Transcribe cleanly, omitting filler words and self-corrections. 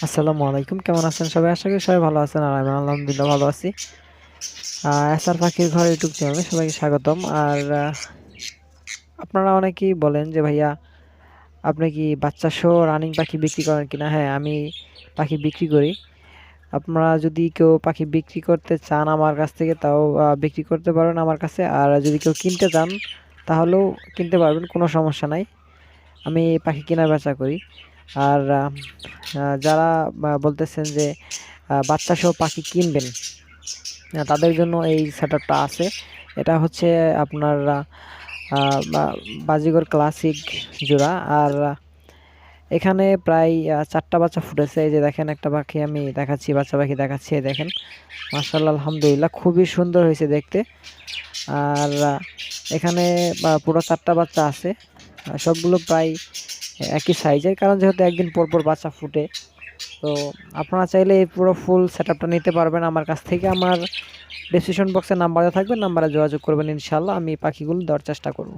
আসসালামু আলাইকুম, কেমন আছেন সবাই? আশা করি সবাই ভালো আছেন আর আমি আলহামদুলিল্লাহ ভালো আছি। এসআর পাখির ঘর ইউটিউব চ্যানেলে সবাইকে স্বাগতম। আর আপনারা অনেকেই বলেন যে ভাইয়া আপনি কি বাচ্চা সহ রানিং পাখি বিক্রি করেন কিনা? হ্যাঁ, আমি পাখি বিক্রি করি। আপনারা যদি কেউ পাখি বিক্রি করতে চান আমার কাছ থেকে, তাও বিক্রি করতে পারবেন আমার কাছে। আর যদি কেউ কিনতে চান তাহলেও কিনতে পারবেন, কোনো সমস্যা নাই। আমি পাখি কেনা বেচা করি। আর যারা বলতেছেন যে বাচ্চা সহ পাখি কিনবেন, তাদের জন্য এই সেটআপটা আছে। এটা হচ্ছে আপনার বাজিগর ক্লাসিক জোড়া। আর এখানে প্রায় 4টা বাচ্চা ফুটেছে। এই যে দেখেন, একটা পাখি আমি দেখাচ্ছি, বাচ্চা পাখি দেখাচ্ছি, এই দেখেন, মাশাআল্লাহ আলহামদুলিল্লাহ খুবই সুন্দর হয়েছে দেখতে। আর এখানে পুরো 4টা বাচ্চা আছে। সবগুলো প্রায় একই সাইজের, কারণ যেহেতু একদিন পর পর বাচ্চা ফুটে। তো আপনারা চাইলে এই পুরো ফুল সেটআপটা নিতে পারবেন আমার কাছ থেকে। আমার ডেসক্রিপশন বক্সে নাম্বার দেওয়া থাকবে, নাম্বারে যোগাযোগ করবেন, ইনশাআল্লাহ আমি পাখিগুলো দেওয়ার চেষ্টা করব।